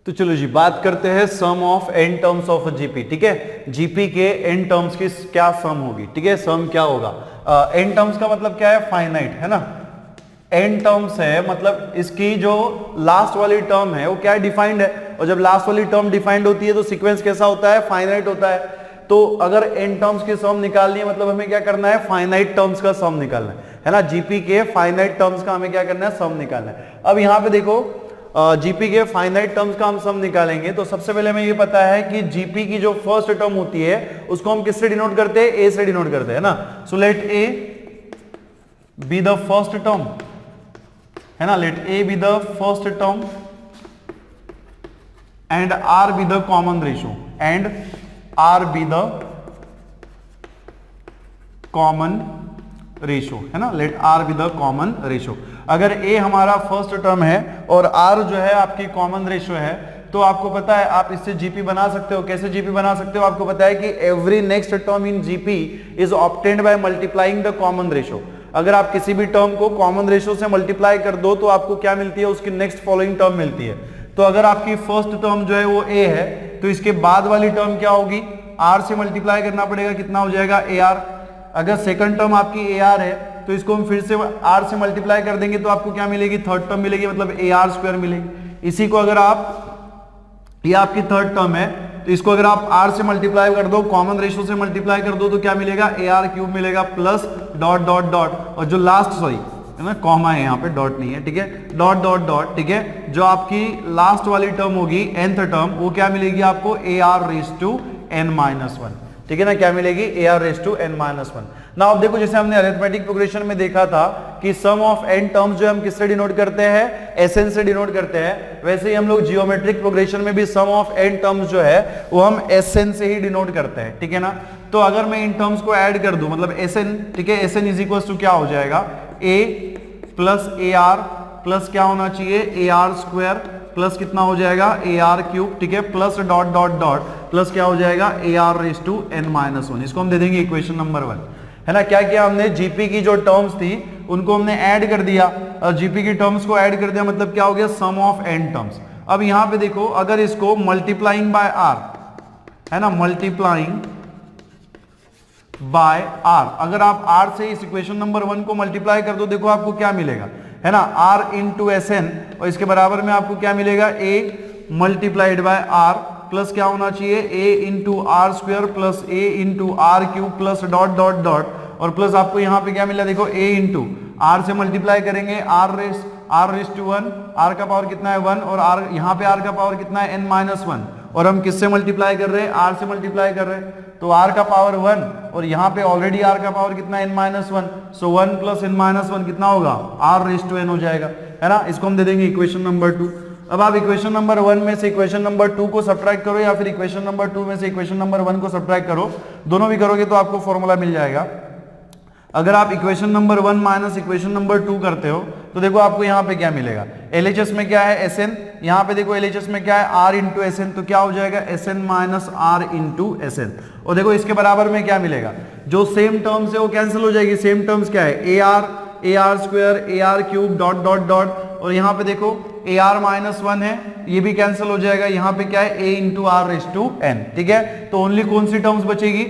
तो चलो जी बात करते हैं sum of n terms of GP. ठीक है, जीपी के एन टर्म्स की क्या सम होगी। ठीक है, सम क्या होगा, एन टर्म्स का मतलब क्या है, फाइनाइट है ना। एन टर्म्स है मतलब इसकी जो लास्ट वाली टर्म है वो क्या है, डिफाइंड है। और जब लास्ट वाली टर्म डिफाइंड होती है तो सीक्वेंस कैसा होता है, फाइनाइट होता है। तो अगर एन टर्म्स की सम निकालनी है मतलब हमें क्या करना है, फाइनाइट टर्म्स का सम निकालना है ना। जीपी के फाइनाइट टर्म्स का हमें क्या करना है, सम निकालना है। अब यहां पे देखो जीपी के फाइनाइट टर्म्स का हम सम निकालेंगे तो सबसे पहले हमें ये पता है कि जीपी की जो फर्स्ट टर्म होती है उसको हम किससे डिनोट करते हैं, ए से डिनोट करते हैं ना। So let a be the first term है ना, let a be the first term and r be the common ratio, and r be the common ratio है ना, let r be the common ratio. अगर a हमारा first term है और are जो है आपकी कॉमन रेशियो है तो आपको पता है आप इससे जीपी बना सकते हो। कैसे जीपी बना सकते हो, आपको पता है कि every next term in GP is obtained by multiplying the common ratio. अगर आप किसी भी टर्म को कॉमन रेशियो से मल्टीप्लाई कर दो तो आपको क्या मिलती है, उसकी नेक्स्ट फॉलोइंग टर्म मिलती है। तो अगर आपकी फर्स्ट टर्म जो है वो ए है तो इसके बाद वाली टर्म क्या होगी, आर से मल्टीप्लाई करना पड़ेगा, कितना हो जाएगा, ए आर। अगर सेकंड टर्म आपकी ए आर है तो इसको हम फिर से आर से मल्टीप्लाई कर देंगे तो आपको क्या मिलेगी, थर्ड टर्म मिलेगी, मतलब ए आर स्क्वायर मिलेगी। इसी को अगर आप, ये आपकी थर्ड टर्म है तो इसको अगर आप आर से मल्टीप्लाई कर दो, कॉमन रेशियो से मल्टीप्लाई कर दो तो क्या मिलेगा, ए आर क्यूब मिलेगा प्लस डॉट डॉट डॉट, और जो लास्ट सॉरी है ना, कॉमा है यहाँ पे, डॉट नहीं है, ठीक है, डॉट डॉट डॉट। ठीक है, जो आपकी लास्ट वाली टर्म होगी nth टर्म वो क्या मिलेगी आपको, a r raise to n minus one. ठीक है ना, क्या मिलेगी, a r raise to n minus one. ना अब देखो जैसे हमने अरिथमेटिक प्रोग्रेशन में देखा था कि सम ऑफ n टर्म्स जो हम किससे डिनोट करते हैं, एसएन से डिनोट करते हैं, वैसे ही हम लोग जियोमेट्रिक प्रोग्रेशन में भी सम ऑफ n टर्म्स जो है वो हम एसएन से ही डिनोट करते हैं। ठीक है ना, तो अगर मैं इन टर्म्स को ऐड कर दूं मतलब एसएन, ठीक है, एसएन इज इक्वल टू क्या हो जाएगा, ए प्लस ए आर प्लस क्या होना चाहिए, ए आर स्क्वायर प्लस कितना हो जाएगा, ए आर क्यूब। ठीक है, plus dot dot dot plus क्या हो जाएगा, a r raise to n minus one. इसको हम दे देंगे इक्वेशन नंबर 1 है ना। क्या किया हमने, जीपी की जो टर्म्स थी उनको हमने ऐड कर दिया, और जीपी की टर्म्स को ऐड कर दिया मतलब क्या हो गया, सम ऑफ n टर्म्स। अब यहां पे देखो अगर इसको मल्टीप्लाइंग बाय आर है ना, मल्टीप्लाइंग बाय आर, अगर आप आर से इस इक्वेशन नंबर 1 को मल्टीप्लाई कर दो, देखो आपको क्या मिलेगा है ना, आर इंटू एस एन, और इसके बराबर में आपको क्या मिलेगा, a multiplied by r plus क्या होना चाहिए, a into r square plus a into r cube plus dot dot dot, और प्लस आपको यहाँ पे क्या मिला, देखो ए इंटू आर से मल्टीप्लाई करेंगे आर रेस टू 1, आर का पावर कितना है 1, और आर यहाँ पे आर का पावर कितना है n माइनस 1, और हम किससे मल्टीप्लाई कर रहे हैं, आर से मल्टीप्लाई कर रहे हैं, तो आर का पावर 1 और यहाँ पे ऑलरेडी आर का पावर कितना है n माइनस 1, सो 1 प्लस n माइनस 1 कितना होगा, आर रेस टू n हो जाएगा है ना। इसको हम दे देंगे इक्वेशन नंबर 2। अब आप इक्वेशन नंबर 1 में से इक्वेशन नंबर 2 को सब्ट्रैक्ट करो या फिर इक्वेशन नंबर 2 में से इक्वेशन नंबर 1 को सब्ट्रैक्ट करो, दोनों भी करोगे तो आपको फॉर्मूला मिल जाएगा। अगर आप equation number 1 minus equation number 2 करते हो तो देखो आपको यहाँ पे क्या मिलेगा, एलएचएस में क्या है एसएन, यहाँ पे देखो एलएचएस में क्या है आर इंटू एसएन, तो क्या हो जाएगा SN minus r into SN, और देखो इसके बराबर में क्या मिलेगा, जो सेम टर्म्स है वो कैंसिल हो जाएगी। सेम टर्म्स क्या है, a r square A r cube dot dot dot, और यहाँ पे देखो ए आर माइनस 1 है, ये भी कैंसिल हो जाएगा, यहाँ पे क्या है a into r raise to n. ठीक है, तो ओनली कौन सी टर्म्स बचेगी,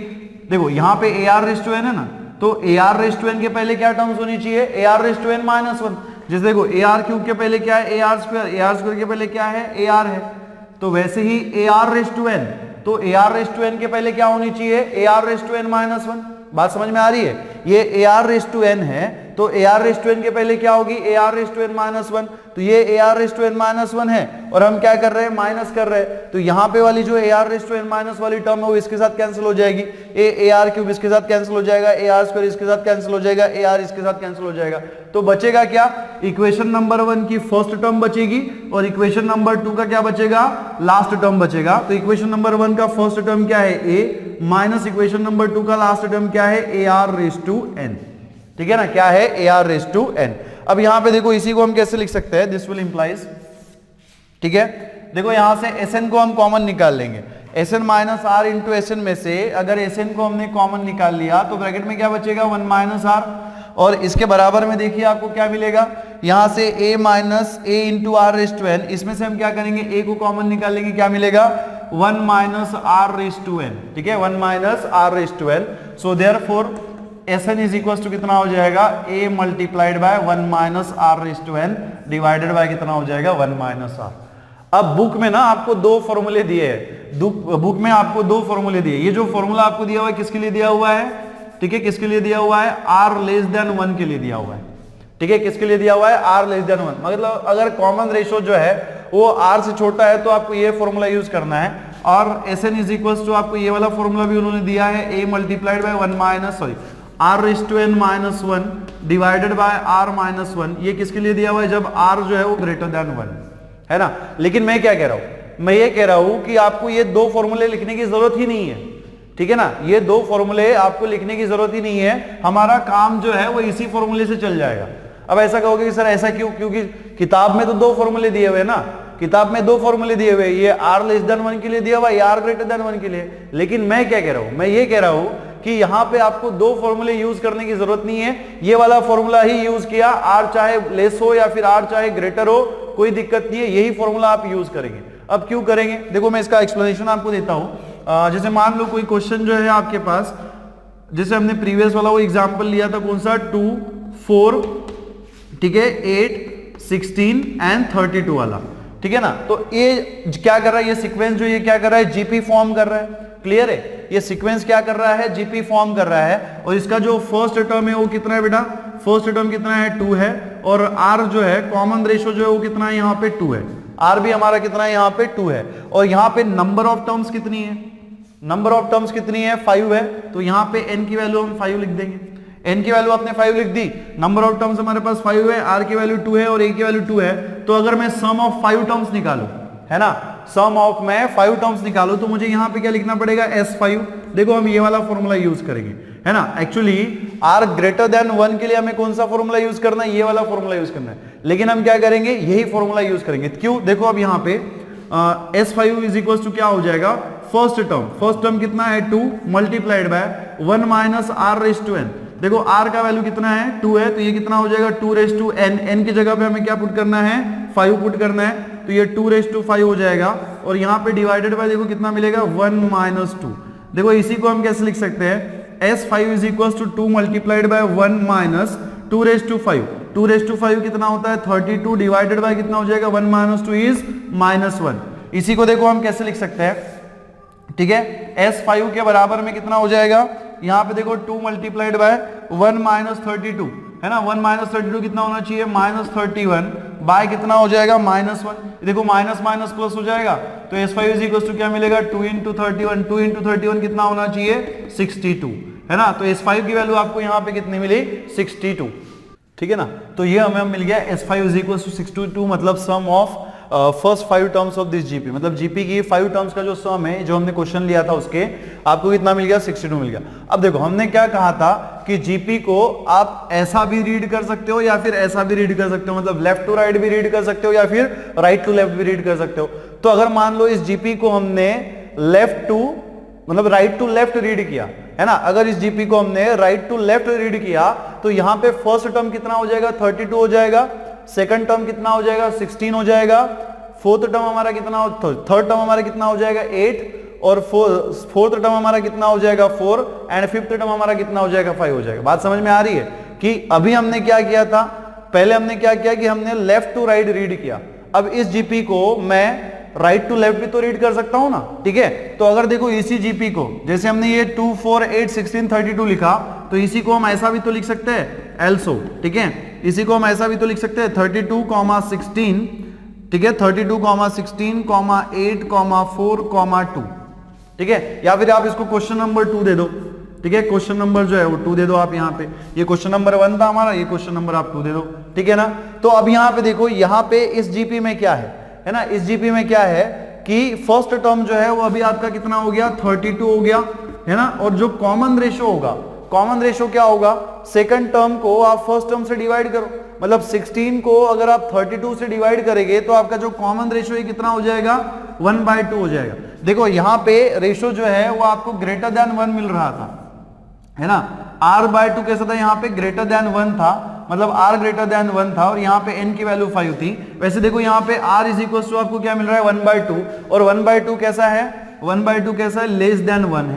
देखो यहाँ पे a r raise to n है ना, तो a r raise to n के पहले क्या टर्म्स होनी चाहिए, a r raise to n minus 1। जैसे देखो ए आर क्यूब के पहले क्या है, ए आर स्क्वायर के पहले क्या है, ए आर है, तो वैसे ही a r raise to n, तो a r raise to n के पहले क्या होनी चाहिए, a r raise to n minus 1। बात समझ में आ रही है, ये a r raise to n है तो a r raise to n के पहले क्या होगी, a r raise to n minus 1, तो ये a r raise to n minus 1 है और हम क्या कर रहे हैं, माइनस कर रहे हैं, तो यहाँ पे वाली जो a r raise to n minus वाली टर्म है वो इसके साथ कैंसिल हो जाएगी, ए आर क्यूब इसके साथ कैंसिल हो जाएगा, ए आर स्क्वायर इसके साथ कैंसिल हो जाएगा, ए आर इसके साथ कैंसिल हो जाएगा, तो बचेगा क्या, इक्वेशन नंबर 1 की फर्स्ट टर्म बचेगी और इक्वेशन नंबर 2 का क्या बचेगा, लास्ट टर्म बचेगा। तो इक्वेशन नंबर 1 का फर्स्ट टर्म क्या है, ए माइनस इक्वेशन नंबर 2 का लास्ट टर्म क्या है, a r raise to n. ठीक है ना, क्या है, a r raise to n. अब यहां पे देखो इसी को हम कैसे लिख सकते हैं, दिस विल इंप्लाइज, ठीक है, देखो यहां से एस एन को हम कॉमन निकाल लेंगे, S N minus r into S N में से अगर एस एन को हमने कॉमन निकाल लिया तो ब्रैकेट में क्या बचेगा, 1 माइनस आर, और इसके बराबर में देखिए आपको क्या मिलेगा, यहां से a minus a into r raise to n, इसमें से हम क्या करेंगे, a को कॉमन निकालेंगे, क्या मिलेगा 1 minus r raise to n, ठीक है 1 minus r raise to n. So therefore Sn is equal to कितना हो जाएगा, a multiplied by 1 minus r raise to n divided by कितना हो जाएगा 1 माइनस आर। अब बुक में ना आपको दो फॉर्मूले दिए हैं, बुक में आपको दो फॉर्मूले दिए, ये जो फॉर्मूला आपको दिया हुआ है किसके लिए दिया हुआ है, ठीक है किसके लिए दिया हुआ है, r लेस देन 1 के लिए दिया हुआ है, ठीक है किसके लिए दिया हुआ है, r लेस देन 1, मतलब अगर कॉमन रेशो जो है वो r से छोटा है तो आपको ये फॉर्मूला यूज करना है। और Sn इज इक्वल टू आपको ये वाला फॉर्मूला भी उन्होंने दिया है, a multiplied by 1 minus sorry r raise to n minus 1 divided by r minus 1, ये किसके लिए दिया हुआ है, जब r जो है वो ग्रेटर देन 1 है ना। लेकिन मैं क्या कह रहा हूं, मैं ये कह रहा हूं कि आपको ये दो फॉर्मूले लिखने की जरूरत ही नहीं है, ठीक है ना, ये दो फॉर्मूले आपको लिखने की जरूरत ही नहीं है, हमारा काम जो है वो इसी फॉर्मूले से चल जाएगा। अब ऐसा कहोगे कि सर ऐसा क्यों, क्योंकि किताब में तो दो फॉर्मूले दिए हुए ना, किताब में दो फॉर्मूले दिए हुए, ये r लेस देन 1 के लिए दिया हुआ है, r ग्रेटर देन 1 के लिए। लेकिन मैं क्या कह रहा हूं, मैं ये कह रहा हूं कि यहां पे आपको दो फॉर्मूले यूज करने की जरूरत नहीं है, ये वाला फॉर्मूला ही यूज किया, r चाहे लेस हो या फिर r चाहे ग्रेटर हो कोई दिक्कत नहीं है, यही फॉर्मूला आप यूज करेंगे। अब क्यों करेंगे, देखो मैं इसका एक्सप्लेनेशन आपको देता हूं। जैसे मान लो कोई क्वेश्चन जो है आपके पास, जैसे हमने प्रीवियस वाला वो एग्जांपल लिया था, कौन सा 2 4 ठीक है 8 16 एंड 32 वाला, ठीक है ना। तो ये क्या कर रहा है, ये सीक्वेंस जो ये क्या कर रहा है, जीपी फॉर्म कर रहा है, क्लियर है, ये सीक्वेंस क्या कर रहा है, जीपी फॉर्म कर रहा है। और इसका जो फर्स्ट टर्म है वो कितना है बेटा, फर्स्ट टर्म कितना है 2 है, और r जो है कॉमन रेशो जो है वो कितना है यहाँ पे 2 है, r भी हमारा कितना है यहाँ पे 2 है। और यहाँ पे नंबर ऑफ टर्म्स कितनी है, नंबर ऑफ टर्म्स कितनी है 5 है, तो यहाँ पे n की वैल्यू हम 5 लिख देंगे, n की वैल्यू आपने 5 लिख दी, नंबर ऑफ टर्म्स हमारे पास 5 है, r की वैल्यू 2 है और a की वैल्यू 2 है। तो अगर मैं सम ऑफ 5 टर्म्स निकालूं, है ना, सम ऑफ मैं 5 टर्म्स निकालूं, तो मुझे यहाँ पे क्या लिखना पड़ेगा, S5। देखो हम ये वाला फॉर्मूला यूज करेंगे, है ना। एक्चुअली r ग्रेटर देन 1 के लिए हमें कौन सा फॉर्मूला यूज करना है, ये वाला फॉर्मूला यूज करना है, लेकिन हम क्या करेंगे, यही फॉर्मूला यूज करेंगे। क्यों, देखो अब यहाँ पे S5 इज इक्वल टू क्या हो जाएगा, फर्स्ट टर्म कितना है 2 multiplied by 1 minus r raise to n. देखो r का वैल्यू कितना है 2 है, तो ये कितना हो जाएगा 2 रेस टू n, n की जगह पे हमें क्या पुट करना है 5 पुट करना है, तो ये 2 रेस टू 5 हो जाएगा। और यहाँ पे डिवाइडेड बाय देखो कितना मिलेगा 1 माइनस 2। देखो इसी को हम कैसे लिख सकते हैं, S5 is equal to 2 multiplied by 1 minus 2 raise to 5, 2 raise to 5 कितना होता है 32 डिवाइडेड बाय कितना हो जाएगा 1 माइनस 2 इज -1। इसी को देखो हम कैसे लिख सकते हैं, ठीक है, S5 के बराबर में कितना हो जाएगा, यहाँ पे देखो 2 मल्टीप्लाइड बाय 1 माइनस 32, है ना, 1 माइनस 32 कितना होना चाहिए -31 बाय कितना हो जाएगा -1। देखो माइनस माइनस प्लस हो जाएगा, तो S5 इज इक्वल टू क्या मिलेगा 2 इंटू 31, 2 इंटू 31 कितना होना चाहिए 62, है ना। तो S5 की वैल्यू आपको यहाँ पे कितनी मिली 62, ठीक है ना। तो ये हमें मिल गया S5 इज इक्वल टू 62, मतलब sum of first 5 terms of this GP, मतलब जीपी की 5 टर्म्स का जो सम है जो हमने क्वेश्चन लिया था उसके आपको कितना मिल गया 62 मिल गया। अब देखो हमने क्या कहा था कि जीपी को आप ऐसा भी रीड कर सकते हो या फिर ऐसा भी रीड कर सकते हो, मतलब लेफ्ट टू राइट भी रीड कर सकते हो या फिर राइट टू लेफ्ट भी रीड कर सकते हो। तो अगर मान लो इस जीपी को हमने लेफ्ट टू मतलब राइट टू लेफ्ट रीड किया, है ना, अगर इस जीपी को हमने राइट टू लेफ्ट रीड किया तो यहाँ पे फर्स्ट टर्म कितना हो जाएगा 32 हो जाएगा, सेकंड टर्म कितना हो जाएगा 16 हो जाएगा, फोर्थ टर्म हमारा कितना, थर्ड टर्म हमारा कितना हो जाएगा 8, और फोर्थ टर्म हमारा कितना हो जाएगा 4, एंड फिफ्थ टर्म हमारा कितना हो जाएगा 5 हो जाएगा। बात समझ में आ रही है कि अभी हमने क्या किया था, पहले हमने क्या किया कि हमने लेफ्ट टू राइट रीड किया, अब इस जीपी को मैं राइट टू लेफ्ट भी तो रीड कर सकता हूं ना, ठीक है। तो अगर देखो इसी जीपी को जैसे हमने ये 2 4 8 16 32 लिखा, तो इसी को हम ऐसा भी तो लिख सकते हैं एल्सो, ठीक है, इसी को हम ऐसा भी तो लिख सकते हैं 32, 16, ठीक है, 32, 16, 8, 4, 2, ठीक है। या फिर आप इसको क्वेश्चन नंबर 2 दे दो, ठीक है, क्वेश्चन नंबर जो है वो 2 दे दो आप यहाँ पे, ये क्वेश्चन नंबर 1 था हमारा, ये क्वेश्चन नंबर आप 2 दे दो, ठीक है ना। तो अब यहाँ पे देखो, यहाँ पे इस जीपी में क्या है ना, इस जीपी में क्या है कि फर्स्ट टर्म जो है वो अभी आपका कितना हो गया 32 हो गया, है ना। और जो कॉमन रेशो होगा, कॉमन रेशो क्या होगा, सेकंड टर्म को आप फर्स्ट टर्म से डिवाइड करो, मतलब 16 को अगर आप 32 से डिवाइड करेंगे तो आपका जो कॉमन रेशो है कितना हो जाएगा 1/2 हो जाएगा। देखो यहाँ पे रेशो जो है वो आपको ग्रेटर देन 1 मिल रहा था, है ना, r/2 कैसा था, यहाँ पे ग्रेटर देन 1 था, मतलब r ग्रेटर देन 1 था और यहाँ पे n की वैल्यू 5 थी। वैसे देखो यहाँ पे r इज इक्वल टू आपको क्या मिल रहा है 1/2, और 1/2 कैसा है, 1/2 कैसा है, लेस देन 1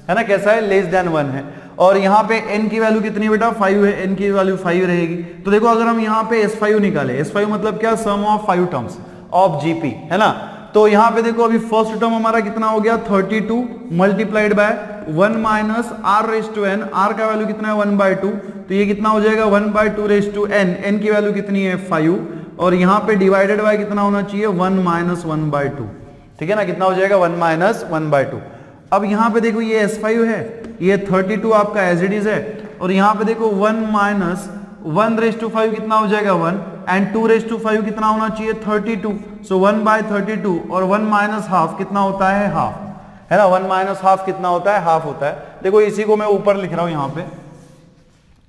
है ना, कैसा है, लेस देन 1 है। और यहाँ पे n की वैल्यू कितनी है बेटा, 5 है, n की वैल्यू 5 रहेगी। तो देखो अगर हम यहाँ पे S5 निकाले, S5 मतलब क्या, सम ऑफ 5 टर्म्स ऑफ GP, है ना। तो यहाँ पे देखो अभी फर्स्ट टर्म हमारा कितना हो गया 32 multiplied by 1 minus r raise to n, r का वैल्यू कितना है 1/2, तो ये कितना हो जाएगा 1/2 रेज टू n, n की वैल्यू कितनी है 5, और यहाँ पे डिवाइडेड बाय कितना होना चाहिए 1 माइनस 1/2, ठीक है ना, कितना हो जाएगा 1 माइनस 1/2। अब यहाँ पे देखो ये S5 है, ये 32 आपका एज इट इज है, और यहाँ पे देखो 1 माइनस 1 रेज टू 5 कितना हो जाएगा 1, एंड 2 रेज टू 5 कितना होना चाहिए 32, सो 1/32, और 1 माइनस हाफ कितना होता है हाफ, है ना, 1 माइनस हाफ कितना होता है, हाफ होता है। देखो इसी को मैं ऊपर लिख रहा हूं यहाँ पे,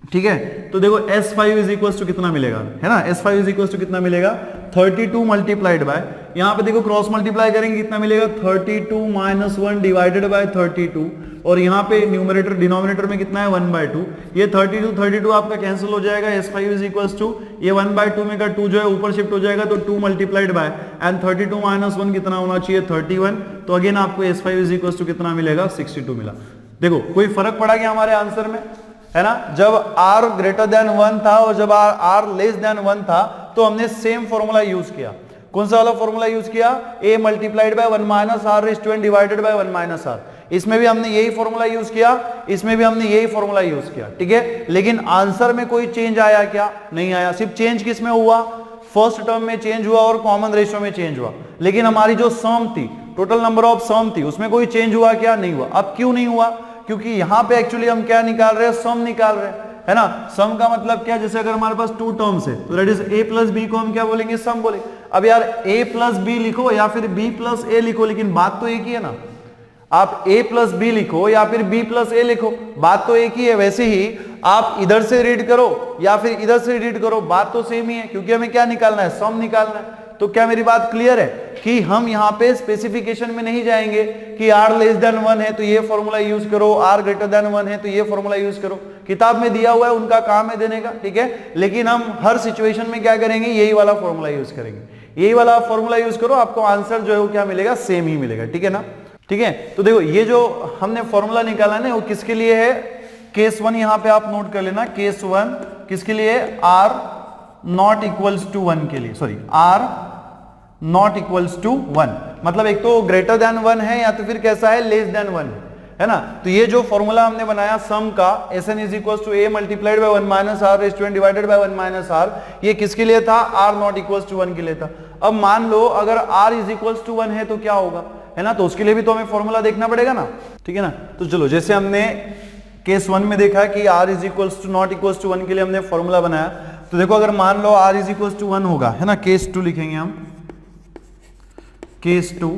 ठीक है। तो देखो S5 इज इक्वल टू कितना मिलेगा, है ना, S5 इज इक्वल टू कितना मिलेगा 32 मल्टीप्लाइड बाय, यहाँ पे देखो क्रॉस मल्टीप्लाई करेंगे कितना मिलेगा 32 माइनस 1 डिवाइडेड बाय 32, और यहाँ पे न्यूमरेटर डिनोमिनेटर में कितना है 1/2, ये 32 आपका कैंसिल हो जाएगा। S5 इज इक्वल टू ये 1/2 में का 2 जो है ऊपर शिफ्ट हो जाएगा, तो 2 मल्टीप्लाइड बाय एंड 32 माइनस 1 कितना होना चाहिए 31, तो अगेन आपको S5 इज इक्वल टू कितना मिलेगा 62 मिला। देखो कोई फर्क पड़ा क्या हमारे आंसर में, है ना, जब r ग्रेटर देन 1 था और जब r लेस देन 1 था तो हमने सेम फॉर्मूला यूज किया। कौन सा वाला फॉर्मूला यूज किया, a multiplied by 1 minus r raise to n divided by 1 minus r, इसमें भी हमने यही फॉर्मूला यूज किया, इसमें भी हमने यही फॉर्मूला यूज किया, ठीक है। लेकिन आंसर में कोई चेंज आया क्या, नहीं आया, सिर्फ चेंज किस में हुआ, फर्स्ट टर्म में चेंज हुआ और कॉमन रेशियो में चेंज हुआ, लेकिन हमारी जो सम थी, टोटल नंबर ऑफ सम थी, उसमें कोई चेंज हुआ क्या, नहीं हुआ। अब क्यों नहीं हुआ, क्योंकि यहां पे एक्चुअली हम क्या निकाल रहे हैं, सम निकाल रहे हैं, है ना। सम का मतलब क्या, जैसे अगर हमारे पास 2 टर्म्स है तो that is a plus b को हम क्या बोलेंगे, सम बोलेंगे। अब यार a प्लस बी लिखो या फिर b प्लस a लिखो, लेकिन बात तो एक ही है ना, आप a प्लस बी लिखो या फिर b प्लस a लिखो, बात तो एक ही है। वैसे ही आप इधर से रीड करो या फिर इधर से रीड करो, बात तो सेम ही है, क्योंकि हमें क्या निकालना है, सम निकालना है। तो क्या मेरी बात क्लियर है कि हम यहाँ पे स्पेसिफिकेशन में नहीं जाएंगे कि r लेस देन 1 है तो ये फॉर्मूला यूज करो, r ग्रेटर देन 1 है तो ये फॉर्मूला यूज करो, किताब में दिया हुआ है, उनका काम है देने का, ठीक है। लेकिन हम हर सिचुएशन में क्या करेंगे, यही वाला फॉर्मूला यूज करेंगे, यही वाला फॉर्मूला यूज करो, आपको आंसर जो है वो क्या मिलेगा, सेम ही मिलेगा, ठीक है ना, ठीक है। तो देखो ये जो हमने फॉर्मूला निकाला है ना, वो किसके लिए है, केस 1 यहाँ पे आप नोट कर लेना, केस 1 किसके लिए, r नॉट इक्वल्स टू 1 के लिए, sorry r not equals to 1, मतलब एक तो ग्रेटर देन 1 है या तो फिर कैसा है, लेस देन 1 है ना। तो ये जो फॉर्मूला हमने बनाया सम का, Sn is equals to a multiplied by 1 minus r raise to n divided by 1 minus r, ये किसके लिए था, r नॉट इक्वल्स टू 1 के लिए था। अब मान लो अगर r इज इक्वल्स टू 1 है तो क्या होगा, है ना, तो उसके लिए भी तो हमें फॉर्मूला देखना पड़ेगा ना, ठीक है ना। तो चलो जैसे हमने केस 1 में देखा कि r is equals to not equals to 1 के लिए हमने फॉर्मूला बनाया, तो देखो अगर मान लो r इज इक्वल्स टू 1 होगा, है ना, केस 2 लिखेंगे हम, केस 2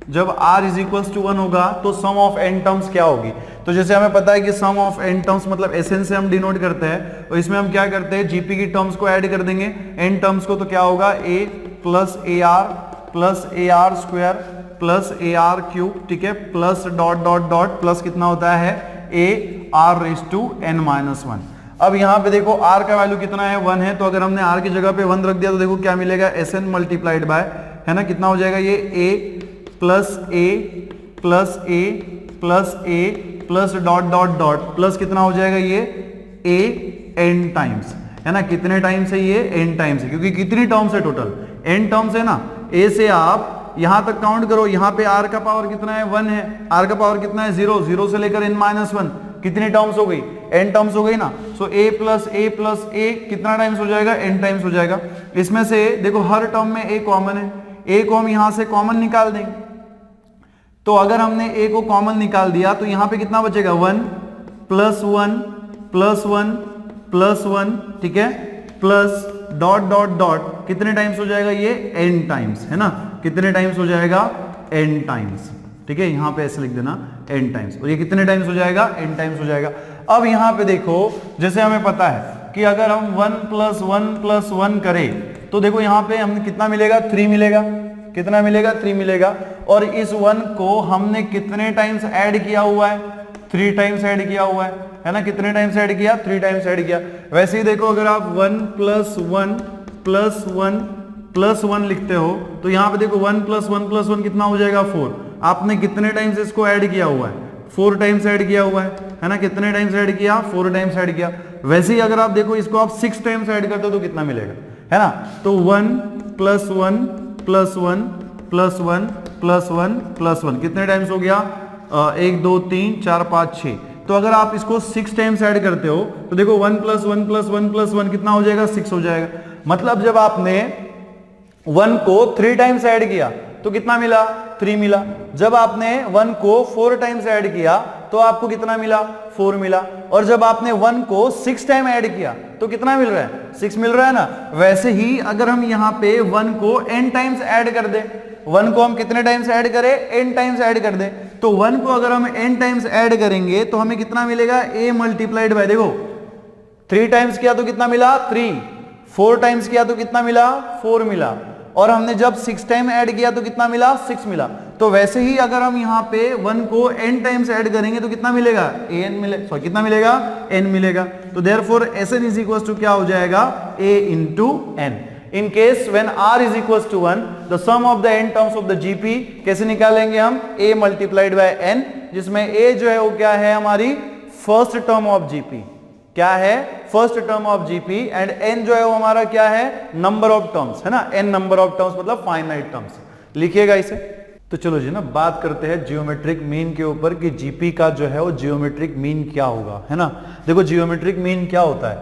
जब r इज इक्वल्स टू 1 होगा तो सम ऑफ n टर्म्स क्या होगी। तो जैसे हमें पता है कि सम ऑफ n टर्म्स मतलब Sn से हम डिनोट करते हैं, तो इसमें हम क्या करते हैं, जीपी की टर्म्स को ऐड कर देंगे n टर्म्स को, तो क्या होगा a plus a r square plus a r cube, ठीक है, plus dot dot dot plus कितना होता है a r raise to n minus 1। अब यहाँ पे देखो r का वैल्यू कितना है 1 है, तो अगर हमने r की जगह पे 1 रख दिया तो देखो क्या मिलेगा, Sn मल्टीप्लाइड बाय, है ना, कितना हो जाएगा ये a plus a plus a plus a plus dot dot dot plus कितना हो जाएगा ये a n टाइम्स, है ना, कितने टाइम्स है ये n टाइम्स है, क्योंकि कितनी टर्म्स है टोटल n टर्म्स है ना। a से आप यहां तक काउंट करो, यहाँ पे r का पावर कितना है 1 है, r का पावर कितना है 0, 0 से लेकर n माइनस 1, कितनी टर्म्स हो गई, n टर्म्स हो गई ना। सो a प्लस a कितना टाइम्स हो जाएगा, n टाइम्स हो जाएगा। इसमें से देखो हर टर्म में a कॉमन है, a को हम यहां से कॉमन निकाल देंगे, तो अगर हमने a को कॉमन निकाल दिया तो यहां पे कितना बचेगा 1 प्लस 1 प्लस 1 प्लस 1, ठीक है, प्लस डॉट डॉट डॉट कितने टाइम्स हो जाएगा ये n टाइम्स, है ना, कितने टाइम्स हो जाएगा n टाइम्स, ठीक है, यहां पे ऐसे लिख देना n टाइम्स, और ये कितने टाइम्स हो जाएगा n टाइम्स हो जाएगा। अब यहां पे देखो जैसे हमें पता है कि अगर हम 1 प्लस 1 करें तो देखो यहां पे हमें कितना मिलेगा 3 मिलेगा, कितना मिलेगा 3 मिलेगा, और इस 1 को हमने कितने टाइम्स ऐड किया हुआ है 3 टाइम्स ऐड किया हुआ है, है ना, कितने टाइम्स ऐड किया, 3 टाइम्स ऐड किया। वैसे ही देखो अगर आप 1 + 1 + 1 + 1 लिखते हो तो यहाँ पे देखो 1 + 1 + 1 कितना हो जाएगा 4। आपने कितने टाइम्स इसको ऐड किया हुआ है, 4 टाइम्स ऐड किया हुआ है ना, कितने टाइम्स ऐड किया, 4 टाइम्स ऐड किया। वैसे ही अगर आप देखो इसको आप 6 टाइम्स ऐड करते हो तो कितना मिलेगा, है ना, तो 1 + 1 + 1 + 1 + 1 + 1 कितने टाइम्स हो गया, 1 2 3 4 5 6। तो अगर आप इसको 6 टाइम्स ऐड करते हो तो देखो 1 + 1 + 1 + 1 कितना हो जाएगा, 6 हो जाएगा। मतलब जब आपने 1 को 3 टाइम्स ऐड किया तो कितना मिला, 3 मिला। जब आपने 1 को 4 टाइम्स ऐड किया तो आपको कितना मिला, 4 मिला। और जब आपने 1 को 6 टाइम ऐड किया तो कितना मिल रहा है, 6 मिल रहा है ना। वैसे ही अगर हम यहां पे 1 को n टाइम्स ऐड कर दे, 1 को हम कितने टाइम्स ऐड करें, n टाइम्स ऐड कर दे, तो 1 को अगर हम n टाइम्स ऐड करेंगे तो हमें कितना मिलेगा, a मल्टीप्लाइड बाय, देखो 3 टाइम्स किया तो कितना मिला, 3, 4 टाइम्स किया तो कितना मिला, 4 मिला, और हमने जब 6 टाइम ऐड किया तो कितना मिला, 6 मिला। तो वैसे ही अगर हम यहाँ पे 1 को n टाइम्स ऐड करेंगे तो कितना मिलेगा, an मिलेगा, सॉरी कितना मिलेगा, n मिलेगा। तो therefore Sn is equal to क्या हो जाएगा, a into n। In case when r is equal to 1 the sum of the n terms of the gp कैसे निकालेंगे हम, a मल्टीप्लाइड बाय n, जिसमें a जो है वो क्या है, हमारी फर्स्ट टर्म ऑफ gp, क्या है, first term of GP, and n जो है वो हमारा क्या है, नंबर ऑफ टर्म्स, है ना, n नंबर ऑफ टर्म्स मतलब फाइनाइट टर्म्स। लिखिएगा इसे। तो चलो जी ना बात करते हैं जियोमेट्रिक मीन के ऊपर कि जीपी का जो है वो जियोमेट्रिक मीन क्या होगा, है ना। देखो जियोमेट्रिक मीन क्या होता है,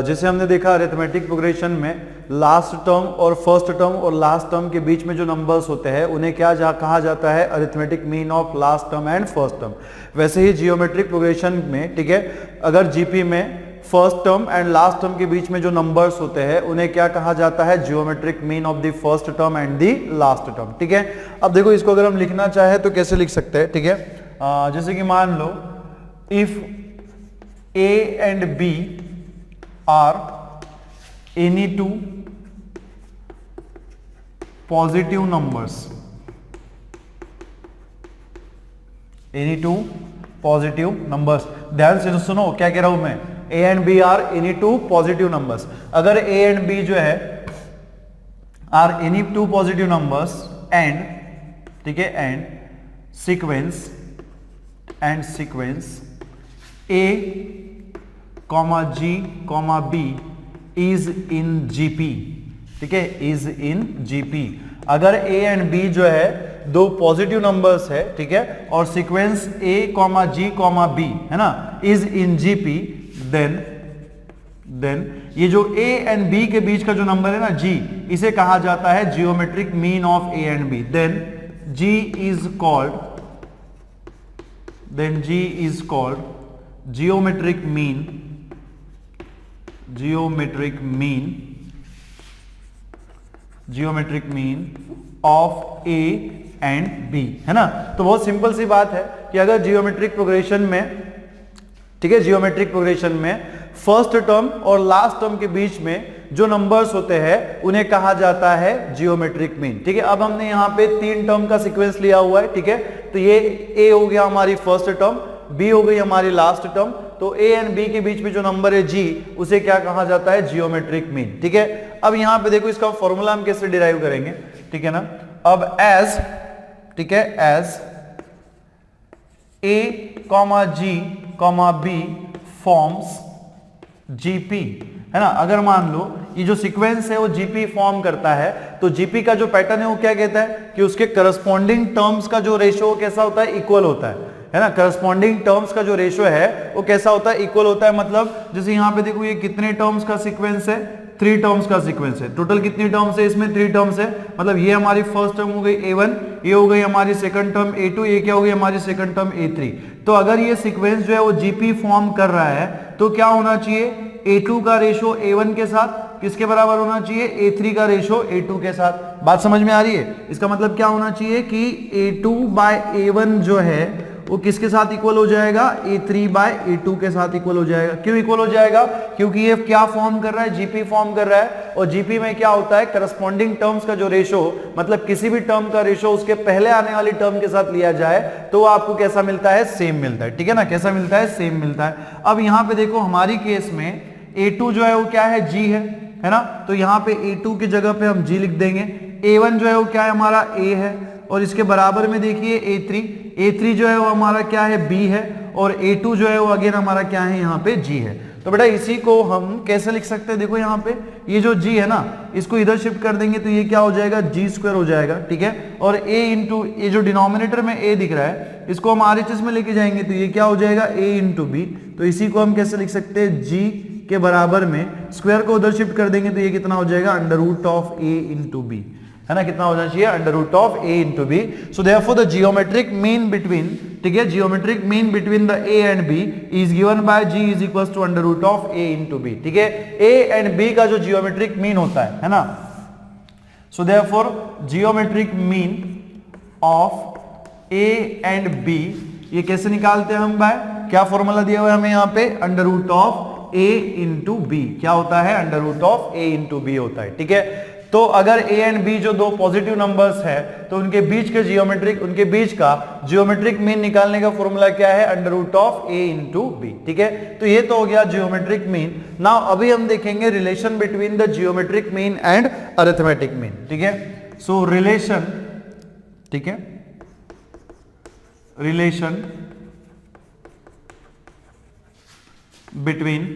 जैसे हमने देखा अरिथमेटिक प्रोग्रेशन में लास्ट टर्म और फर्स्ट टर्म और लास्ट टर्म के बीच में जो नंबर्स होते हैं उन्हें क्या कहा जाता है, arithmetic mean of last term and first term. वैसे ही जियोमेट्रिक प्रोग्रेशन में, ठीक है, अगर जीपी में first term and last term के बीच में जो नंबर्स होते हैं उन्हें क्या कहा जाता है, geometric mean of the first term and the last term, ठीक है। अब देखो इसको अगर हम लिखना चाहे तो कैसे लिख सकते हैं, ठीक है, जैसे कि मान लो if a and b are any two positive numbers, any two positive numbers, ध्यान से सुनो क्या कह रहा हूं मैं, a and b are any two positive numbers. अगर a एंड b जो है are any two positive numbers and, ठीक है, and sequence a comma g comma b is in gp, ठीक है, इज इन gp। अगर a एंड b जो है दो पॉजिटिव नंबर्स है, ठीक है, और sequence a comma g comma b है ना, इज इन gp, देन ये जो a एंड b के बीच का जो नंबर है ना g, इसे कहा जाता है geometric mean of a and b। Then g is called geometric mean of a and b, है ना। तो बहुत सिंपल सी बात है कि अगर जियोमेट्रिक प्रोग्रेशन में, ठीक है, जियोमेट्रिक प्रोग्रेशन में फर्स्ट टर्म और लास्ट टर्म के बीच में जो नंबर्स होते हैं उन्हें कहा जाता है जियोमेट्रिक मीन, ठीक है। अब हमने यहाँ पे 3 टर्म का सीक्वेंस लिया हुआ है, ठीक है, तो ये a हो गया हमारी फर्स्ट टर्म, b हो गई हमारी लास्ट टर्म, तो a एंड b के बीच में जो नंबर है g, उसे क्या कहा जाता है, जियोमेट्रिक मीन, ठीक है। अब यहाँ पे देखो इसका फॉर्मूला हम कैसे डिराइव करेंगे, ठीक है ना। अब एज, ठीक है, as a comma g comma b forms GP, है ना। अगर मान लो ये जो सीक्वेंस है वो जीपी फॉर्म करता है, तो जीपी का जो पैटर्न है वो क्या कहता है कि उसके करस्पॉन्डिंग टर्म्स का जो रेशियो कैसा होता है, इक्वल होता है ना। करस्पॉन्डिंग टर्म्स का जो रेशियो है वो कैसा होता है, इक्वल होता है। मतलब जैसे यहाँ पे देखो ये कितने टर्म्स का सीक्वेंस है, 3 टर्म्स का सीक्वेंस है। टोटल कितनी टर्म्स है इसमें, 3 टर्म्स है। मतलब ये हमारी फर्स्ट टर्म हो गई a1, ये हो गई हमारी सेकंड टर्म a2, ये क्या हो गई हमारी सेकंड टर्म a3। तो अगर ये सीक्वेंस जो है वो जीपी फॉर्म कर रहा है तो क्या होना चाहिए, a2 का रेशो a1 के साथ किसके बराबर होना चाहिए, a3 का रेशो a2 के साथ। बात समझ में आ रही है। इसका मतलब क्या होना चाहिए कि a2 बाय a1 जो है वो किसके साथ इक्वल हो जाएगा, A3/A2 के साथ इक्वल हो जाएगा। क्यों इक्वल हो जाएगा, क्योंकि ये क्या फॉर्म कर रहा है, जीपी फॉर्म कर रहा है, और जीपी में क्या होता है, करस्पॉन्डिंग टर्म्स का जो रेशो, मतलब किसी भी टर्म का रेशो उसके पहले आने वाली टर्म के साथ लिया जाए तो आपको कैसा मिलता है, सेम मिलता है। ठीक है ना, कैसा मिलता है, सेम मिलता है। अब यहां पे देखो हमारी केस में A2 जो है वो क्या है, G है ना, तो यहाँ पे A2 की जगह पे हम G लिख देंगे। A1 जो है वो क्या है, हमारा A है, और इसके बराबर में देखिए A3 जो है वो हमारा क्या है, B है, और A2 जो है वो अगेन हमारा क्या है, यहाँ पे G है। तो बेटा इसी को हम कैसे लिख सकते हैं, देखो यहाँ पे ये जो G है ना, इसको इधर शिफ्ट कर देंगे तो ये क्या हो जाएगा, G² हो जाएगा। ठीक है, और A इंटू ये जो डिनोमिनेटर में A दिख रहा है इसको हम RHS में लेके जाएंगे तो ये क्या हो जाएगा, A इंटू B। तो इसी को हम कैसे लिख सकते हैं, G के बराबर में स्क्वायर को उधर शिफ्ट कर देंगे तो ये कितना हो जाएगा, √A इंटू बी, है ना, कितना हो जाना चाहिए, √A into b. So therefore the geometric mean between, ठीक है, geometric mean between the A and B is given by G is equal to √A into b. ठीक है, A एंड B का जो जियोमेट्रिक मीन होता है ना, so therefore geometric mean of A and B ये कैसे निकालते हैं हम, बाय क्या फॉर्मूला दिया हुआ है हमें यहाँ पे, √A इंटू बी, क्या होता है, √A इंटू बी होता है। ठीक है, तो अगर A एंड B जो दो पॉजिटिव नंबर्स है तो उनके बीच का जियोमेट्रिक मीन निकालने का फॉर्मूला क्या है, √A इंटू बी। ठीक है, तो ये तो हो गया जियोमेट्रिक मीन। नाउ अभी हम देखेंगे relation between the geometric mean and arithmetic mean. ठीक है, सो रिलेशन, ठीक है, relation between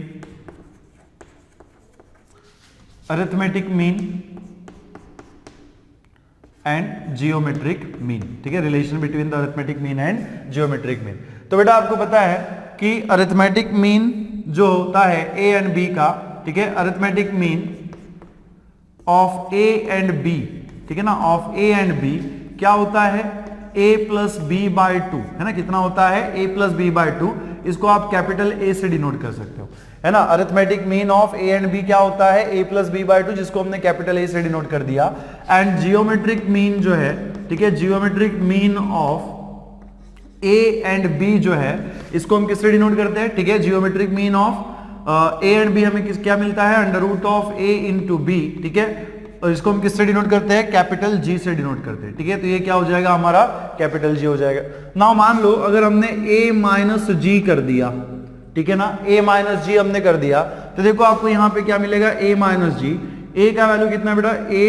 arithmetic mean and geometric mean. ठीक है, relation between the arithmetic mean and geometric mean. तो बेटा आपको पता है कि अरिथमेटिक मीन जो होता है A एंड B का, ठीक है, arithmetic mean of A and B, ठीक है ना, ऑफ A एंड B क्या होता है, A प्लस B/2, है ना, कितना होता है, A प्लस B/2। इसको आप कैपिटल A से डिनोट कर सकते हो, है ना। Arithmetic mean of A and B क्या होता है, A प्लस B/2, जिसको हमने कैपिटल A से डिनोट कर दिया। एंड जियोमेट्रिक मीन जो है, ठीक है, geometric mean of A and B जो है इसको हम किससे डिनोट करते हैं, ठीक है, geometric mean of A and B हमें क्या मिलता है, √A इंटू बी। ठीक है, और इसको हम किससे डिनोट करते हैं, कैपिटल G से डिनोट करते हैं। ठीक है, तो ये क्या हो जाएगा, हमारा कैपिटल G हो जाएगा। नाउ मान लो अगर हमने A माइनस G कर दिया, ठीक है ना, A माइनस G हमने कर दिया, तो देखो आपको यहां पे क्या मिलेगा, A माइनस G। A का वैल्यू कितना है बेटा, A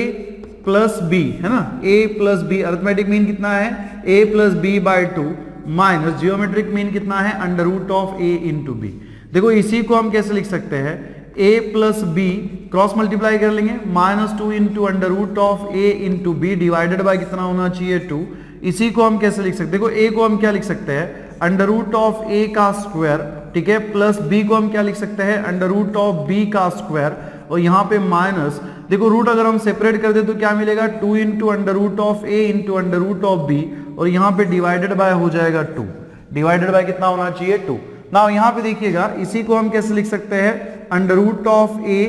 प्लस B, है ना, A plus B। Arithmetic mean कितना है, A plus B/2 minus geometric mean कितना है, √A इंटू बी। देखो इसी को हम कैसे लिख सकते हैं, A plus b cross multiply कर लेंगे, -2 into √A into b divided by कितना होना चाहिए, 2। इसी को हम कैसे लिख सकते हैं, देखो A को हम क्या लिख सकते हैं, √A का स्क्वायर, ठीक है, प्लस B को हम क्या लिख सकते हैं, √B का स्क्वायर, और यहाँ पे माइनस, देखो रूट अगर हम सेपरेट कर दे तो क्या मिलेगा, 2 इंटू √A इंटू √B, और यहाँ पे डिवाइडेड बाय हो जाएगा 2, डिवाइडेड बाय कितना होना चाहिए, 2। नाउ यहाँ पे देखिएगा इसी को हम कैसे लिख सकते हैं, √A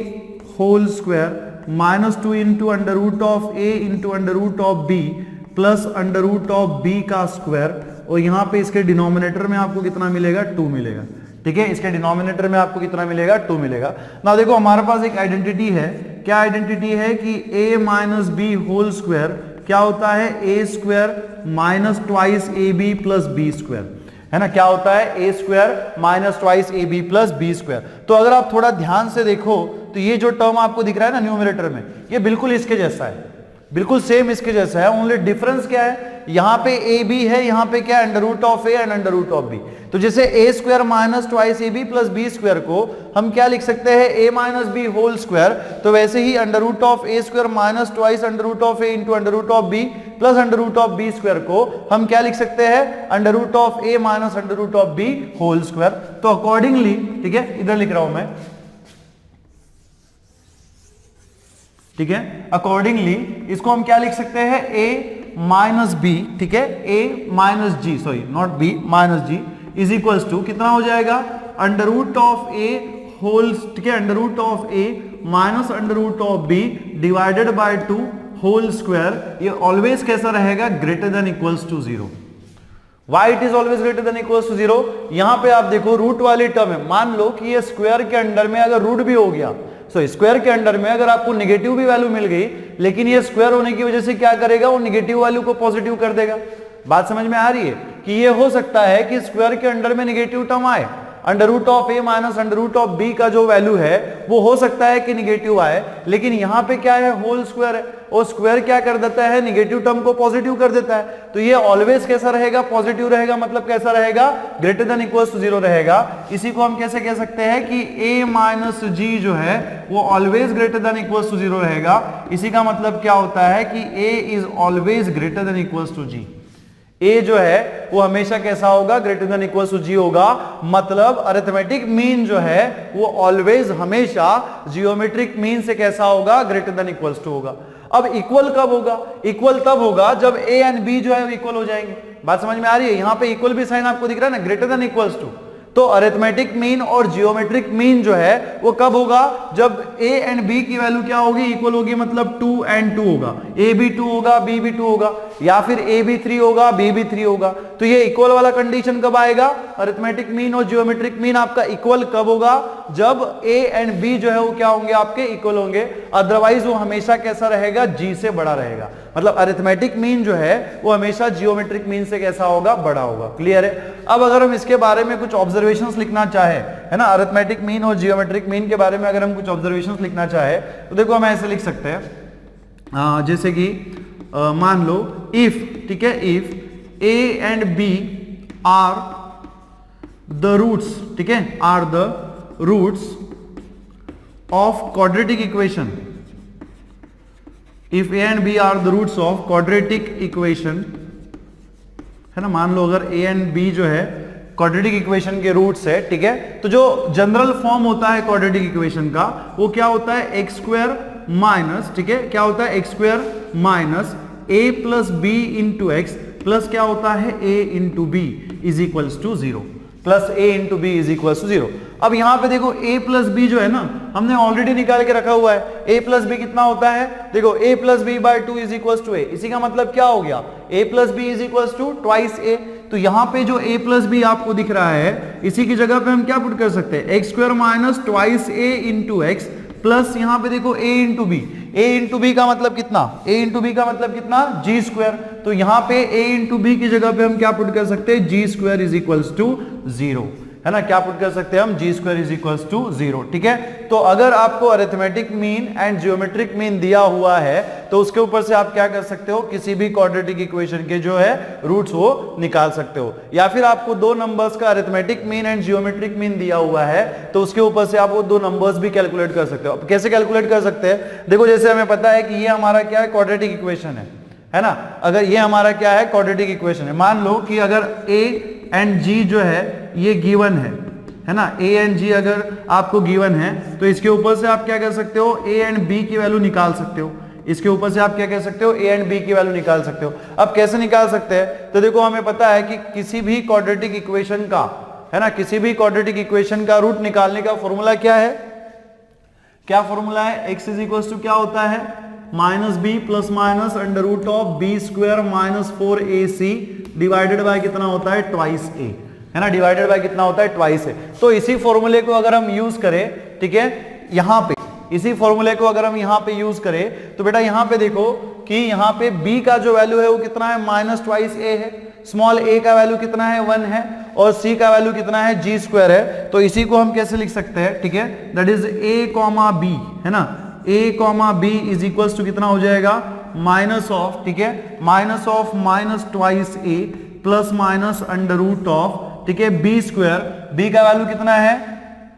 whole square minus 2 into √A into √B plus √B का स्क्वायर, और यहाँ पे इसके डिनोमिनेटर में आपको कितना मिलेगा, 2 मिलेगा। ठीक है, इसके डिनोमिनेटर में आपको कितना मिलेगा, 2 मिलेगा। ना देखो हमारे पास एक आइडेंटिटी है, क्या आइडेंटिटी है कि A minus b whole square क्या होता है, A square minus twice AB plus B square, है ना, क्या होता है, A square minus twice AB plus B square. तो अगर आप थोड़ा ध्यान से देखो तो ये जो टर्म आपको दिख रहा है ना न्यूमरेटर में, ये बिल्कुल इसके जैसा है, बिल्कुल सेम इसके जैसा है। ओनली डिफरेंस क्या है, यहाँ पे AB है, यहाँ पे क्या है, √A एंड √B। तो जैसे A square minus twice AB plus B square को हम क्या लिख सकते हैं, A minus B whole square, तो वैसे ही √A square minus twice √A into √B plus √B square को हम क्या लिख सकते हैं, √A minus √B whole square. तो अकॉर्डिंगली, ठीक है, इधर लिख रहा हूं मैं, ठीक है, अकॉर्डिंगली इसको हम क्या लिख सकते हैं, A माइनस बी, ठीक है, A minus G, sorry not B minus G is equals to कितना हो जाएगा, √A होल, ठीक है, √A minus √B divided by 2 whole square. ये ऑलवेज कैसा रहेगा, greater than equals to 0, Why it is always greater than equals to 0? यहां पे आप देखो रूट वाली टर्म है, मान लो कि ये स्क्वायर के अंडर में अगर रूट भी हो गया, सो स्क्वायर के अंडर में अगर आपको नेगेटिव भी वैल्यू मिल गई, लेकिन ये स्क्वायर होने की वजह से क्या करेगा, वो नेगेटिव वैल्यू को पॉजिटिव कर देगा। बात समझ में आ रही है कि ये हो सकता है कि स्क्वायर के अंडर में नेगेटिव टर्म आए, under root of a minus under root of b का जो वैल्यू है वो हो सकता है कि निगेटिव आए, लेकिन यहां पे क्या है, होल स्क्वायर है, और स्क्वायर क्या कर देता है, नेगेटिव टर्म को पॉजिटिव कर देता है। तो ये ऑलवेज कैसा रहेगा, पॉजिटिव रहेगा, मतलब कैसा रहेगा, ग्रेटर देन इक्वल्स टू 0 रहेगा। इसी को हम कैसे कह सकते हैं कि a माइनस जी जो है वो always greater than equals to 0 रहेगा। इसी का मतलब क्या होता है कि a is always greater than equals to G. A जो है वो हमेशा कैसा होगा, greater than equals to G होगा, मतलब अरिथमेटिक मीन जो है वो ऑलवेज हमेशा जियोमेट्रिक मीन से कैसा होगा, ग्रेटर देन इक्वल्स टू होगा। अब इक्वल कब होगा, इक्वल तब होगा जब ए एंड बी जो है वो इक्वल हो जाएंगे। बात समझ में आ रही है, यहां पे इक्वल भी साइन आपको दिख रहा है ना, ग्रेटर देन इक्वल्स टू। तो अरिथमेटिक मीन और जियोमेट्रिक मीन जो है वो कब होगा, जब a एंड b की वैल्यू क्या होगी, इक्वल होगी, मतलब 2 and 2 होगा, a भी 2 होगा, b भी 2 होगा, या फिर a भी 3 होगा, b भी 3 होगा। तो ये इक्वल वाला कंडीशन कब आएगा, अरिथमेटिक मीन और जियोमेट्रिक मीन आपका इक्वल कब होगा, जब a एंड b जो है वो क्या होंगे, आपके इक्वल होंगे। अदरवाइज वो हमेशा कैसा रहेगा, g से बड़ा रहेगा। मतलब अरिथमेटिक मीन जो है वो हमेशा जियोमेट्रिक मीन से कैसा होगा, बड़ा होगा। क्लियर है। अब अगर हम इसके बारे में कुछ ऑब्जर्वेशंस लिखना चाहे, है ना, अरिथमेटिक मीन और जियोमेट्रिक मीन के बारे में अगर हम कुछ ऑब्जर्वेशंस लिखना चाहे तो देखो हम ऐसे लिख सकते हैं, जैसे कि मान लो इफ, ठीक है, if a and b are the roots, ठीक है, are the roots of quadratic equation, if a and b are the roots of quadratic equation, है ना, मान लो अगर a एंड b जो है क्वाड्रेटिक इक्वेशन के रूट्स है, ठीक है, तो जो जनरल फॉर्म होता है क्वाड्रेटिक इक्वेशन का वो क्या होता है, एक्स स्क्वायर माइनस, ठीक है, क्या होता है, x square minus a plus b into x plus क्या होता है, a into b is equals to 0, प्लस a into b is equals to 0। अब यहां पे देखो a प्लस बी जो है ना, हमने ऑलरेडी निकाल के रखा हुआ है, a प्लस बी कितना होता है, देखो a plus b by 2 is equals to a। इसी का मतलब क्या हो गया, a plus b is equals to twice a। तो यहां पे जो a प्लस बी आपको दिख रहा है, इसी की जगह पे हम क्या पुट कर सकते हैं, x square minus twice a into x plus यहां पे देखो a into b. a into b का मतलब कितना, a इंटू बी का मतलब कितना, जी स्क्वायर। तो यहां पे a इंटू बी की जगह पे हम क्या पुट कर सकते हैं, जी स्क्वायर इज इक्वल्स टू 0, है ना, क्या पुट कर सकते हैं हम, जी स्क्वायर इज इक्वल्स टू 0, ठीक है। तो अगर आपको arithmetic mean and geometric mean दिया हुआ है तो उसके ऊपर से आप क्या कर सकते हो, किसी भी क्वाड्रेटिक इक्वेशन के जो है रूट्स वो निकाल सकते हो। या फिर आपको दो नंबर्स का arithmetic mean and geometric mean दिया हुआ है तो उसके ऊपर से आप वो दो नंबर्स भी कैलकुलेट कर सकते हो। अब कैसे कैलकुलेट कर सकते हैं, देखो जैसे हमें पता है कि ये हमारा क्या है, क्वाड्रेटिक इक्वेशन है ना। अगर ये हमारा क्या है, क्वाड्रेटिक इक्वेशन है, मान लो कि अगर a एंड g जो है ये गिवन है ना, a एंड g अगर आपको गिवन है तो इसके ऊपर से आप क्या कर सकते हो, a एंड b की वैल्यू निकाल सकते हो। इसके ऊपर से आप क्या कह सकते हो, a एंड b की वैल्यू निकाल सकते हो। अब कैसे निकाल सकते हैं, तो देखो हमें पता है कि किसी भी क्वाड्रेटिक इक्वेशन का, है ना, किसी भी क्वाड्रेटिक इक्वेशन का रूट निकालने का फॉर्मूला क्या है, क्या फॉर्मूला है, x इज इक्वल टू क्या होता है, minus b plus minus under root of b square minus 4ac divided by कितना होता है, ट्वाइस a, है ना, डिवाइडेड बाय कितना होता है, ट्वाइस a। तो इसी फॉर्मूले को अगर हम यूज करें, ठीक है, यहां पे इसी फॉर्मूले को अगर हम यहां पे यूज करें तो बेटा यहां पे देखो कि यहां पे b का जो वैल्यू है वो कितना है, माइनस ट्वाइस a है, स्मॉल a का वैल्यू कितना है, 1 है, और c का वैल्यू कितना है, g स्क्वायर है। तो इसी को हम कैसे लिख सकते हैं, ठीक है, that is a comma b, है ना, a comma b is equals to कितना हो जाएगा, माइनस ऑफ, ठीक है, minus of minus twice a plus minus under root of, ठीक है, b स्क्वायर। b का वैल्यू कितना है,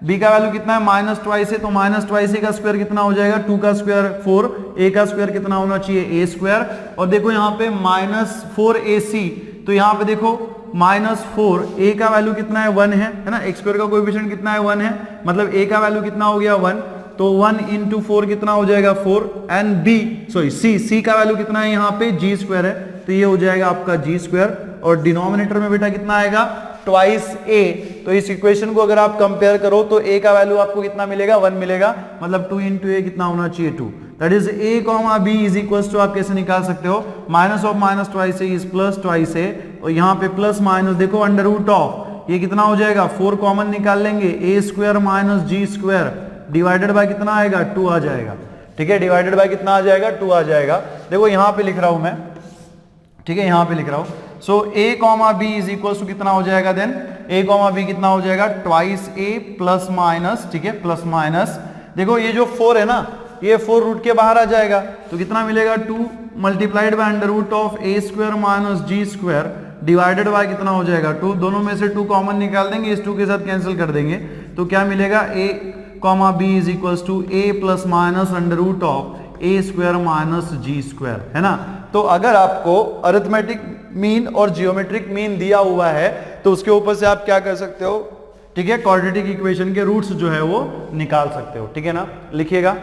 b का वैल्यू कितना है, माइनस ट्वाइस a, तो माइनस ट्वाइस a का स्क्वायर कितना हो जाएगा, 2 का स्क्वायर 4, a का स्क्वायर कितना होना चाहिए, a स्क्वायर। और देखो यहाँ पे माइनस 4ac, तो यहाँ पे देखो माइनस 4, a का वैल्यू कितना है, 1 है ना, x स्क्वायर का कोएफिशिएंट कितना है, 1 है, मतलब a का वैल्यू कितना हो गया, 1, तो 1 इंटू 4 कितना हो जाएगा, 4, एंड b सॉरी c का वैल्यू कितना है, यहाँ पे g स्क्वायर है, तो ये हो जाएगा आपका g स्क्वायर, और डिनोमिनेटर में बेटा कितना आएगा, ट्वाइस a। तो इस इक्वेशन को अगर आप कंपेयर करो तो a का वैल्यू आपको कितना मिलेगा, 1 मिलेगा, मतलब 2 इंटू a कितना होना चाहिए, 2, that is a comma b is equals to, आप कैसे निकाल सकते हो, minus of minus twice a is plus twice a, और यहाँ पे प्लस माइनस देखो अंडर रूट ऑफ ये कितना हो जाएगा 4 कॉमन निकाल लेंगे a square minus g square divided by कितना आएगा 2 आ जाएगा। ठीक है, डिवाइडेड बाय कितना आ जाएगा 2 आ जाएगा। देखो यहाँ पे लिख रहा हूं मैं, ठीक है यहाँ पे लिख रहा हूं। So a comma b is equal to कितना हो जाएगा देन a कॉमा बी कितना हो जाएगा ट्वाइस a प्लस माइनस, ठीक है प्लस माइनस देखो ये जो 4 है ना ये 4 रूट के बाहर आ जाएगा तो कितना मिलेगा 2 multiplied by under root of a square minus g square divided by कितना हो जाएगा 2। दोनों में से 2 कॉमन निकाल देंगे, इस 2 के साथ कैंसिल कर देंगे तो क्या मिलेगा a comma b is equal to a plus minus under root of a square minus g square, है ना। तो अगर आपको अरिथमेटिक मीन और जियोमेट्रिक मीन दिया हुआ है तो उसके ऊपर से आप क्या कर सकते हो, ठीक है, क्वाड्रेटिक इक्वेशन के रूट्स जो है वो निकाल सकते हो। ठीक है ना, लिखिएगा।